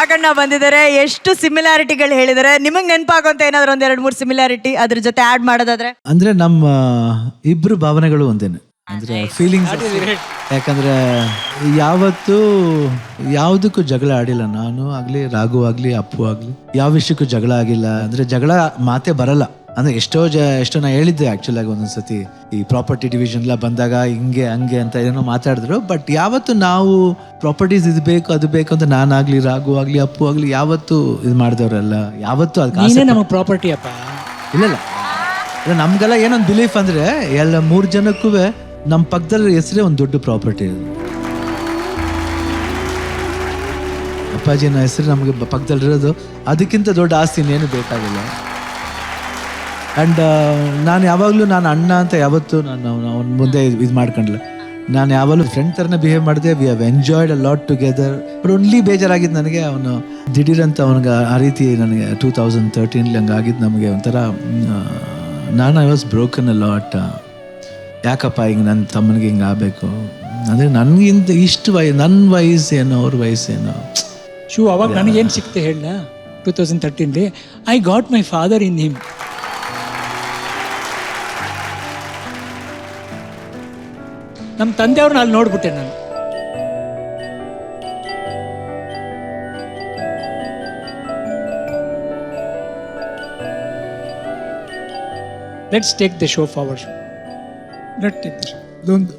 ರಾಘಣ್ಣ ಬಂದಿದ್ದಾರೆ. ಎಷ್ಟು ಸಿಮಿಲಾರಿಟಿಗಳು ಹೇಳಿದ್ದಾರೆ. ನಿಮಗೆ ನೆನಪಾಗುವಂತ ಏನಾದ್ರು ಒಂದ್ 2-3 ಸಿಮಿಲಾರಿಟಿ ಅದ್ರ ಜೊತೆ ಆಡ್ ಮಾಡೋದಾದ್ರೆ? ಅಂದ್ರೆ ನಮ್ಮ ಇಬ್ರು ಭಾವನೆಗಳು ಒಂದೇನೆ, ಅಂದ್ರೆ ಫೀಲಿಂಗ್ಸ್. ಯಾಕಂದ್ರೆ ಯಾವತ್ತೂ ಯಾವುದಕ್ಕೂ ಜಗಳ ಆಡಿಲ್ಲ. ನಾನು ಆಗ್ಲಿ, ರಾಘು ಆಗ್ಲಿ, ಅಪ್ಪು ಆಗ್ಲಿ, ಯಾವ ವಿಷಯಕ್ಕೂ ಜಗಳ ಆಗಿಲ್ಲ. ಅಂದ್ರೆ ಜಗಳ ಮಾತೇ ಬರಲ್ಲ. ಅಂದ್ರೆ ಎಷ್ಟೋ ನಾ ಹೇಳಿದ್ದೆ ಆಕ್ಚುಲ್ ಆಗಿ ಒಂದೊಂದ್ಸತಿ ಈ ಪ್ರಾಪರ್ಟಿ ಡಿವಿಷನ್ ಎಲ್ಲ ಬಂದಾಗ ಹಿಂಗೆ ಹಂಗೆ ಅಂತ ಏನೋ ಮಾತಾಡಿದ್ರು. ಬಟ್ ಯಾವತ್ತು ನಾವು ಪ್ರಾಪರ್ಟೀಸ್ ಇದು ಬೇಕು ಅದು ಬೇಕು ಅಂತ ನಾನಾಗ್ಲಿ, ರಾಘು ಆಗ್ಲಿ, ಅಪ್ಪು ಆಗ್ಲಿ ಯಾವತ್ತು ಇದು ಮಾಡಿದವ್ರಲ್ಲ. ಯಾವತ್ತು ಅದಕ್ಕೆ ನಮಗೆ ಪ್ರಾಪರ್ಟಿ ಅಪ್ಪ ಇಲ್ಲ. ನಮ್ಗೆಲ್ಲ ಏನೊಂದು ಬಿಲೀಫ್ ಅಂದ್ರೆ ಎಲ್ಲ 3 ಜನಕ್ಕೂ ನಮ್ಮ ಪಕ್ಕದಲ್ಲಿ ಹೆಸರೇ ಒಂದು ದೊಡ್ಡ ಪ್ರಾಪರ್ಟಿ. ಅಪ್ಪಾಜಿನ ಹೆಸರು ನಮಗೆ ಪಕ್ಕದಲ್ಲಿರೋದು ಅದಕ್ಕಿಂತ ದೊಡ್ಡ ಆಸ್ತಿ ಇನ್ನೇನು ಬೇಕಾಗಿಲ್ಲ. ಆ್ಯಂಡ್ ನಾನು ಯಾವಾಗಲೂ ನಾನು ಅಣ್ಣ ಅಂತ ಯಾವತ್ತೂ ನಾನು ಅವನ ಮುಂದೆ ಇದು ಮಾಡ್ಕೊಂಡಿಲ್ಲ. ನಾನು ಯಾವಾಗಲೂ ಫ್ರೆಂಡ್ ಥರನೇ ಬಿಹೇವ್ ಮಾಡಿದೆ. We have enjoyed a lot together. But only ಬೇಜಾರಾಗಿದ್ದು ನನಗೆ ಅವನು ದಿಢೀರಂತ ಅವನಿಗೆ ಆ ರೀತಿ ನನಗೆ 2013 ಹಂಗೆ ಆಗಿದ್ದು ನಮಗೆ ಒಂಥರ. ನಾನು I was broken a lot. ಯಾಕಪ್ಪ ಹಿಂಗೆ ನನ್ನ ತಮ್ಮನಿಗೆ ಹಿಂಗೆ ಆಗಬೇಕು ಅಂದರೆ ನನಗಿಂತ ಇಷ್ಟು ನನ್ನ ವಯಸ್ಸೇನೋ ಅವ್ರ ವಯಸ್ಸೇನೋ. ಅವಾಗ ನನಗೇನು ಸಿಕ್ತೆ ಹೇಳ 2013 I got my father in him. ನಮ್ಮ ತಂದೆಯವ್ರನ್ನ ಅಲ್ಲಿ ನೋಡ್ಬಿಟ್ಟೆ ನಾನು. Let's take the show forward. Let's take the show. ಇದೊಂದು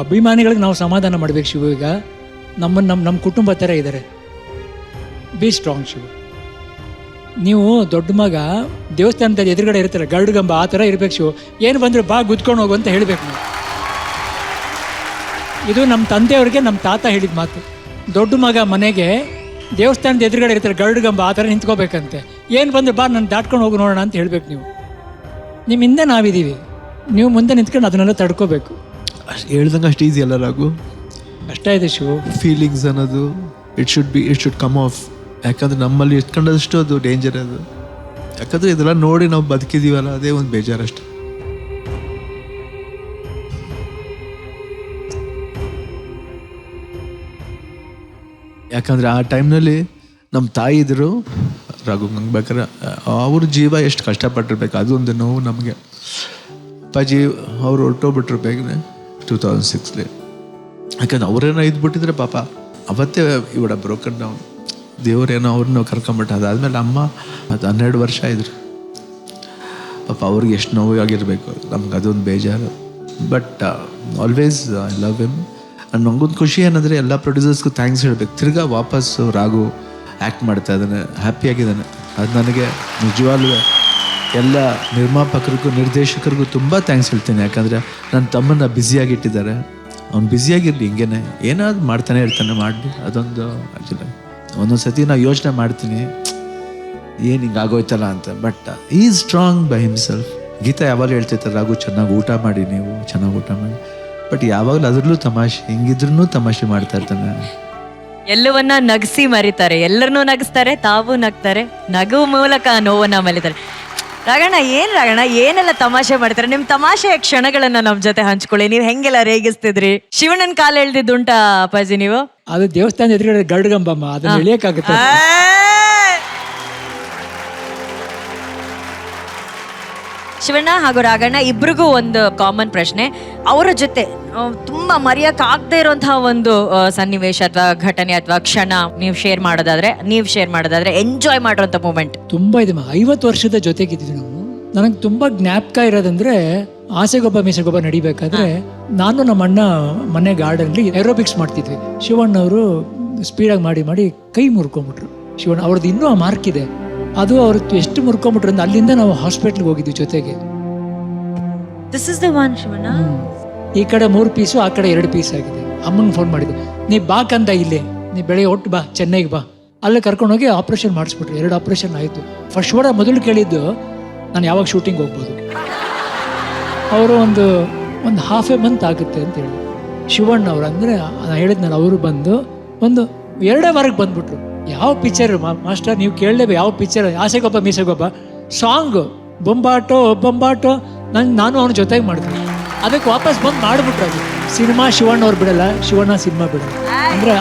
ಅಭಿಮಾನಿಗಳಿಗೆ ನಾವು ಸಮಾಧಾನ ಮಾಡ್ಬೇಕು ಶಿವ. ಈಗ ನಮ್ಮ ಕುಟುಂಬ ಥರ ಇದ್ದಾರೆ. Be strong Shiva. ನೀವು ದೊಡ್ಡ ಮಗ ದೇವಸ್ಥಾನದ ಎದುರುಗಡೆ ಇರ್ತಾರೆ ಗರುಡಗಂಬ, ಆ ಥರ ಇರ್ಬೇಕು ಶಿವ. ಏನು ಬಂದರೆ ಬಾ ಗುದ್ಕೊಂಡು ಹೋಗು ಅಂತ ಹೇಳ್ಬೇಕು ನೀವು. ಇದು ನಮ್ಮ ತಂದೆಯವ್ರಿಗೆ ನಮ್ಮ ತಾತ ಹೇಳಿದ ಮಾತು. ದೊಡ್ಡ ಮಗ ಮನೆಗೆ ದೇವಸ್ಥಾನದ ಎದುರುಗಡೆ ಇರ್ತಾರೆ ಗರುಡಗಂಬ, ಆ ಥರ ನಿಂತ್ಕೋಬೇಕಂತೆ. ಏನು ಬಂದರೆ ಬಾ ನಾನು ದಾಟ್ಕೊಂಡು ಹೋಗಿ ನೋಡೋಣ ಅಂತ ಹೇಳ್ಬೇಕು ನೀವು. ನಿಮ್ಮ ಹಿಂದೆ ನಾವಿದ್ದೀವಿ, ನೀವು ಮುಂದೆ ನಿಂತ್ಕೊಂಡು ಅದನ್ನೆಲ್ಲ ತಡ್ಕೋಬೇಕು. ಹೇಳ್ದಂಗೆ ಅಷ್ಟು ಈಸಿ ಅಲ್ಲ ರಾಘು. ಕಷ್ಟ ಇದೆ ಶಿವ. ಫೀಲಿಂಗ್ಸ್ ಅನ್ನೋದು ಇಟ್ ಶುಡ್ ಕಮ್ ಆಫ್. ಯಾಕಂದ್ರೆ ನಮ್ಮಲ್ಲಿ ಇಟ್ಕೊಂಡಷ್ಟು ಅದು ಡೇಂಜರ್ ಅದು. ಯಾಕಂದ್ರೆ ಇದೆಲ್ಲ ನೋಡಿ ನಾವು ಬದುಕಿದೀವಲ್ಲ, ಅದೇ ಒಂದು ಬೇಜಾರಷ್ಟು. ಯಾಕಂದ್ರೆ ಆ ಟೈಮ್ನಲ್ಲಿ ನಮ್ಮ ತಾಯಿ ಇದ್ರು ರಾಘು ಹಂಗೆ ಬೇಕಾದ್ರೆ ಅವ್ರ ಜೀವ ಎಷ್ಟು ಕಷ್ಟಪಟ್ಟಿರ್ಬೇಕು, ಅದೊಂದು ನೋವು ನಮಗೆ. ಅಪ್ಪಾಜಿ ಅವ್ರು ಹೊರಟೋಗ್ಬಿಟ್ರು ಬೇಗನೆ 2006. ಯಾಕಂದ್ರೆ ಅವರೇನೋ ಇದ್ಬಿಟ್ಟಿದ್ರೆ ಪಾಪ ಅವತ್ತೇ ಇವಡ ಬ್ರೋಕನ್ ಡೌನ್. ದೇವರೇನೋ ಅವ್ರನ್ನ ಕರ್ಕೊಂಬಿಟ್ಟು ಅದಾದ್ಮೇಲೆ ಅಮ್ಮ ಅದು 12 ವರ್ಷ ಇದ್ರು ಪಾಪ. ಅವ್ರಿಗೆ ಎಷ್ಟು ನೋವಾಗಿರಬೇಕು. ನಮ್ಗೆ ಅದೊಂದು ಬೇಜಾರು. But always I love him. And ನಂಗೊಂದು ಖುಷಿ ಏನಂದರೆ ಎಲ್ಲ ಪ್ರೊಡ್ಯೂಸರ್ಸ್ಗೂ ಥ್ಯಾಂಕ್ಸ್ ಹೇಳಬೇಕು. ತಿರ್ಗಾ ವಾಪಸ್ಸು ರಾಘು ಆ್ಯಕ್ಟ್ ಮಾಡ್ತಾ ಇದ್ದಾನೆ, ಹ್ಯಾಪಿಯಾಗಿದ್ದಾನೆ. ಅದು ನನಗೆ ನಿಜವಾಗ್ಲೂ ಎಲ್ಲ ನಿರ್ಮಾಪಕರಿಗೂ ನಿರ್ದೇಶಕರಿಗೂ ತುಂಬ ಥ್ಯಾಂಕ್ಸ್ ಹೇಳ್ತೀನಿ. ಯಾಕಂದರೆ ನನ್ನ ತಮ್ಮನ್ನ ಬ್ಯುಸಿಯಾಗಿಟ್ಟಿದ್ದಾರೆ. ಅವ್ನು ಬ್ಯುಸಿಯಾಗಿರಲಿ, ಹಿಂಗೇನೆ ಏನಾದ್ರು ಮಾಡ್ತಾನೆ ಇರ್ತಾನೆ, ಮಾಡಲಿ. ಅದೊಂದು ಆ್ಯಕ್ಚುಲಿ ಒಂದೊಂದು ಸತಿ ನಾವು ಯೋಚನೆ ಮಾಡ್ತೀನಿ ಏನು ಹಿಂಗೆ ಆಗೋಯ್ತಲ್ಲ ಅಂತ. But is strong by himself. Geeta ಯಾವಾಗ ಹೇಳ್ತಿರ್ತಾರೆ ರಾಘು ಚೆನ್ನಾಗಿ ಊಟ ಮಾಡಿ, ನೀವು ಚೆನ್ನಾಗಿ ಊಟ ಮಾಡಿ. ಬಟ್ ಯಾವಾಗಲೂ ಅದರಲ್ಲೂ ತಮಾಷೆ, ಹಿಂಗಿದ್ರೂ ತಮಾಷೆ ಮಾಡ್ತಾ ಇರ್ತಾನೆ. ಎಲ್ಲವನ್ನ ನಗಿಸಿ ಮರಿತಾರೆ, ಎಲ್ಲರನ್ನೂ ನಗಿಸ್ತಾರೆ, ತಾವು ನಗ್ತಾರೆ, ನಗು ಮೂಲಕ ನೋವನ್ನ ಮಲಿತಾರೆ. ರಾಘಣ್ಣ ಏನೆಲ್ಲ ತಮಾಷೆ ಮಾಡ್ತಾರೆ. ನಿಮ್ ತಮಾಷೆಯ ಕ್ಷಣಗಳನ್ನ ನಮ್ ಜೊತೆ ಹಂಚ್ಕೊಳ್ಳಿ. ನೀವ್ ಹೆಂಗೆಲ್ಲ ರೇಗಿಸ್ತಿದ್ರಿ. ಶಿವಣ್ಣನ್ ಕಾಲ ಎಳ್ದಿದ್ದುಂಟಾ ಅಪ್ಪಾಜಿ ನೀವು? ಅದು ದೇವಸ್ಥಾನದ ಎದುರುಗಡೆ ಗರುಡಗಂಬಮ್ಮ, ಅದನ್ನ ಎಳಿಯಕ್ಕಾಗುತ್ತೆ? ಶಿವಣ್ಣ ಹಾಗೂ ರಾಘಣ್ಣ ಇಬ್ರಿಗೂ ಒಂದು ಕಾಮನ್ ಪ್ರಶ್ನೆ. ಅವರ ಜೊತೆ ತುಂಬಾ ಮರೆಯಕ್ ಆಗದೆ ಇರುವಂತಹ ಒಂದು ಸನ್ನಿವೇಶ ಅಥವಾ ಘಟನೆ ಅಥವಾ ಕ್ಷಣ ನೀವು ಶೇರ್ ಮಾಡೋದಾದ್ರೆ ಎಂಜಾಯ್ ಮಾಡಿರೋಂಥ ಮೂಮೆಂಟ್ ತುಂಬಾ ಇದೆ. 50 ವರ್ಷದ ಜೊತೆಗಿದ್ವಿ ನಾವು. ನನಗೆ ತುಂಬಾ ಜ್ಞಾಪಕ ಇರೋದಂದ್ರೆ ಆಸೆಗೊಬ್ಬ ಮೀಸೆಗೊಬ್ಬ ನಡಿಬೇಕಾದ್ರೆ ನಾನು ನಮ್ಮ ಅಣ್ಣ ಮನೆ ಗಾರ್ಡನ್ಲಿ ಏರೋಬಿಕ್ಸ್ ಮಾಡ್ತಿದ್ವಿ. ಶಿವಣ್ಣ ಅವರು ಸ್ಪೀಡಾಗಿ ಮಾಡಿ ಕೈ ಮುರ್ಕೊಂಡ್ಬಿಟ್ರು. ಶಿವಣ್ಣ ಅವ್ರದ್ದು ಇನ್ನೂ ಆ ಮಾರ್ಕ್ ಇದೆ. ಅದು ಅವ್ರದ್ದು ಎಷ್ಟು ಮುರ್ಕೊಂಡ್ಬಿಟ್ರು ಅಂದ್ರೆ ಅಲ್ಲಿಂದ ನಾವು ಹಾಸ್ಪಿಟ್ಲ್ಗೆ ಹೋಗಿದ್ವಿ ಜೊತೆಗೆ. This is the one Shivanna. ಈ ಕಡೆ 3 ಪೀಸು, ಆ ಕಡೆ 2 ಪೀಸ್ ಆಗಿದೆ. ಅಮ್ಮಂಗೆ ಫೋನ್ ಮಾಡಿದ್ದೆ, ನೀ ಬಾ ಕಂದ, ಇಲ್ಲೇ ನೀ ಬೆಳಗ್ಗೆ ಒಟ್ಟು ಬಾ, ಚೆನ್ನೈಗೆ ಬಾ. ಅಲ್ಲೇ ಕರ್ಕೊಂಡೋಗಿ ಆಪ್ರೇಷನ್ ಮಾಡಿಸ್ಬಿಟ್ರು. 2 ಆಪ್ರೇಷನ್ ಆಯಿತು. ಫಸ್ಟ್ ಮೊದಲು ಕೇಳಿದ್ದು ನಾನು ಯಾವಾಗ ಶೂಟಿಂಗ್ ಹೋಗ್ಬೋದು. ಅವರು ಒಂದು ಹಾಫ್ ಎ ಮಂತ್ ಆಗುತ್ತೆ ಅಂತ ಹೇಳಿದ್ರು. ಶಿವಣ್ಣ ಅವ್ರು ಅಂದರೆ ನಾನು ಹೇಳಿದ್ನಲ್ಲ, ಅವರು ಬಂದು ಒಂದು 2 ವಾರಕ್ಕೆ ಬಂದ್ಬಿಟ್ರು. ಯಾವ ಪಿಕ್ಚರ್ ಮಾಸ್ಟರ್ ನೀವು ಕೇಳಲೇಬೇಕು, ಯಾವ ಪಿಕ್ಚರ್, ಆಸೆಗೊಬ್ಬ ಮೀಸೆಗೊಬ್ಬ ಸಾಂಗು, ಬೊಂಬಾಟೋ ನಾನು ಅವನ ಜೊತೆಗೆ ಮಾಡಿದ್ವಿ. ಅದಕ್ಕೆ ವಾಪಸ್ ಬಂದು ಮಾಡಿಬಿಟ್ರು. ಅದು ಸಿನಿಮಾ ಶಿವಣ್ಣ ಅವ್ರು ಬಿಡಲ್ಲ, ಶಿವಣ್ಣ ಸಿನಿಮಾ ಬಿಡಲ್ಲ. ಅಂದರೆ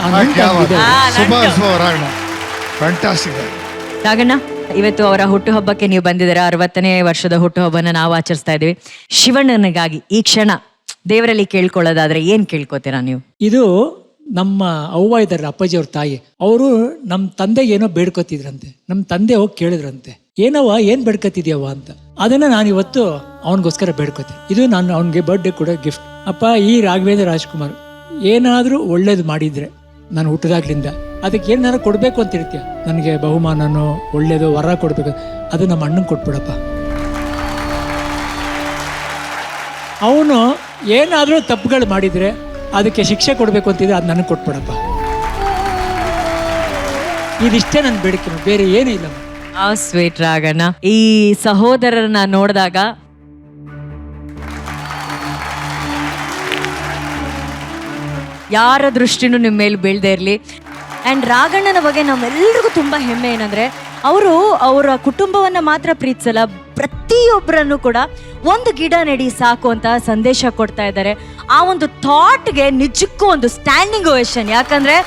ರಾಘಣ್ಣ, ಇವತ್ತು ಅವರ ಹುಟ್ಟುಹಬ್ಬಕ್ಕೆ ನೀವು ಬಂದಿದ್ದೀರಾ. 60ನೇ ವರ್ಷದ ಹುಟ್ಟುಹಬ್ಬನ ನಾವು ಆಚರಿಸ್ತಾ ಇದೀವಿ. ಶಿವಣ್ಣನಿಗಾಗಿ ಈ ಕ್ಷಣ ದೇವರಲ್ಲಿ ಕೇಳ್ಕೊಳ್ಳೋದಾದ್ರೆ ಏನ್ ಕೇಳ್ಕೊತೀರಾ ನೀವು? ಇದು ನಮ್ಮ ಅವ್ವ ಇದ್ದಾರಲ್ಲ, ಅಪ್ಪಾಜಿ ಅವ್ರ ತಾಯಿ, ಅವರು ನಮ್ಮ ತಂದೆಗೆ ಏನೋ ಬೇಡ್ಕೊತಿದ್ರಂತೆ. ನಮ್ಮ ತಂದೆ ಹೋಗಿ ಕೇಳಿದ್ರಂತೆ, ಏನವ್ವ ಏನ್ ಬೇಡ್ಕೊತಿದ್ಯವ್ವ ಅಂತ. ಅದನ್ನ ನಾನು ಇವತ್ತು ಅವನಿಗೋಸ್ಕರ ಬೇಡ್ಕೊತೀನಿ. ಇದು ನಾನು ಅವನಿಗೆ ಬರ್ಡೇ ಕೂಡ ಗಿಫ್ಟ್. ಅಪ್ಪ, ಈ ರಾಘವೇಂದ್ರ ರಾಜ್ಕುಮಾರ್ ಏನಾದರೂ ಒಳ್ಳೇದು ಮಾಡಿದ್ರೆ ನಾನು ಹುಟ್ಟಿದಾಗ್ಲಿಂದ ಅದಕ್ಕೆ ಏನಾದ್ರು ಕೊಡ್ಬೇಕು ಅಂತ ಇರ್ತೀಯ, ನನಗೆ ಬಹುಮಾನನೋ ಒಳ್ಳೇದು ವರ ಕೊಡ್ಬೇಕು, ಅದು ನಮ್ಮ ಅಣ್ಣಂಗೆ ಕೊಟ್ಬಿಡಪ್ಪ. ಅವನು ಏನಾದರೂ ತಪ್ಪುಗಳು ಮಾಡಿದ್ರೆ ಅದಕ್ಕೆ ಶಿಕ್ಷೆ ಕೊಡಬೇಕು ಅಂತಿದ್ರೆ ಅದು ನನಗೆ ಕೊಟ್ಬಿಡಪ್ಪ. ಇದಿಷ್ಟೇ ನನ್ನ ಬೇಡಿಕೆ, ಬೇರೆ ಏನೂ ಇಲ್ಲ. ಆ ಸ್ವೀಟ್ ರಾಘಣ್ಣ. ಈ ಸಹೋದರರನ್ನ ನೋಡಿದಾಗ ಯಾರ ದೃಷ್ಟಿನೂ ನಿಮ್ಮ ಮೇಲೆ ಬೀಳದೆ ಇರಲಿ. ಆ್ಯಂಡ್ ರಾಘಣ್ಣನ ಬಗ್ಗೆ ನಮ್ಮೆಲ್ರಿಗೂ ತುಂಬ ಹೆಮ್ಮೆ ಏನಂದರೆ, ಅವರು ಅವರ ಕುಟುಂಬವನ್ನು ಮಾತ್ರ ಪ್ರೀತಿಸಲ್ಲ, ಪ್ರತಿಯೊಬ್ಬರನ್ನು ಕೂಡ ಒಂದು ಗಿಡ ನೆಡಿ ಸಾಕು ಅಂತ ಸಂದೇಶ ಕೊಡ್ತಾ ಇದ್ದಾರೆ. ಆ ಒಂದು ಥಾಟ್ಗೆ ನಿಜಕ್ಕೂ ಒಂದು ಸ್ಟ್ಯಾಂಡಿಂಗ್ ಓವೇಷನ್. ಯಾಕಂದರೆ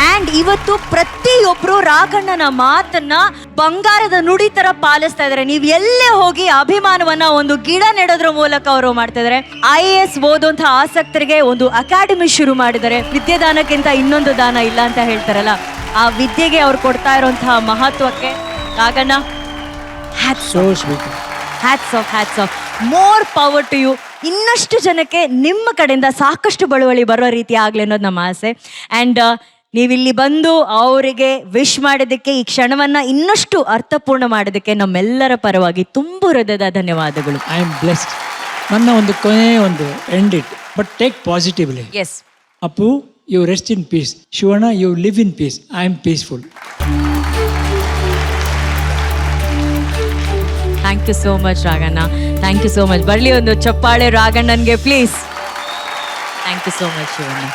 ಆ್ಯಂಡ್ ಇವತ್ತು ಪ್ರತಿಯೊಬ್ಬರು ರಾಘಣ್ಣನ ಮಾತನ್ನ ಬಂಗಾರದ ನುಡಿ ತರ ಪಾಲಿಸ್ತಾ ಇದ್ದಾರೆ. ನೀವು ಎಲ್ಲೇ ಹೋಗಿ ಅಭಿಮಾನವನ್ನ ಒಂದು ಗಿಡ ನೆಡೋದ್ರ ಮೂಲಕ ಅವರು ಮಾಡ್ತಾ ಇದ್ದಾರೆ. IAS ಓದುವಂತಹ ಆಸಕ್ತರಿಗೆ ಒಂದು ಅಕಾಡೆಮಿ ಶುರು ಮಾಡಿದ್ದಾರೆ. ವಿದ್ಯಾದಾನಕ್ಕಿಂತ ಇನ್ನೊಂದು ದಾನ ಇಲ್ಲ ಅಂತ ಹೇಳ್ತಾರಲ್ಲ, ಆ ವಿದ್ಯೆಗೆ ಅವ್ರು ಕೊಡ್ತಾ ಇರುವಂತಹ ಮಹತ್ವಕ್ಕೆ Raghanna hats off. More power to you. ಇನ್ನಷ್ಟು ಜನಕ್ಕೆ ನಿಮ್ಮ ಕಡೆಯಿಂದ ಸಾಕಷ್ಟು ಬಳುವಳಿ ಬರೋ ರೀತಿ ಆಗ್ಲಿ ಅನ್ನೋದು ನಮ್ಮ ಆಸೆ. ಆ್ಯಂಡ್ ನೀವಿಲ್ಲಿ ಬಂದು ಅವರಿಗೆ ವಿಶ್ ಮಾಡೋದಕ್ಕೆ, ಈ ಕ್ಷಣವನ್ನ ಇನ್ನಷ್ಟು ಅರ್ಥಪೂರ್ಣ ಮಾಡೋದಕ್ಕೆ ನಮ್ಮೆಲ್ಲರ ಪರವಾಗಿ ತುಂಬ ಹೃದಯದ ಧನ್ಯವಾದಗಳು. I am blessed. ನನ್ನ ಒಂದು ಕೊನೆ ಒಂದು end it, but take positively. Yes Appu, you rest in peace. Shivanna, you live in peace. I am peaceful. Thank you so much Raghanna. Thank you so much. ಬರಲಿ ಒಂದು ಚಪ್ಪಾಳೆ ರಾಘಣ್ಣನ್ಗೆ please. Thank you so much Shivanna.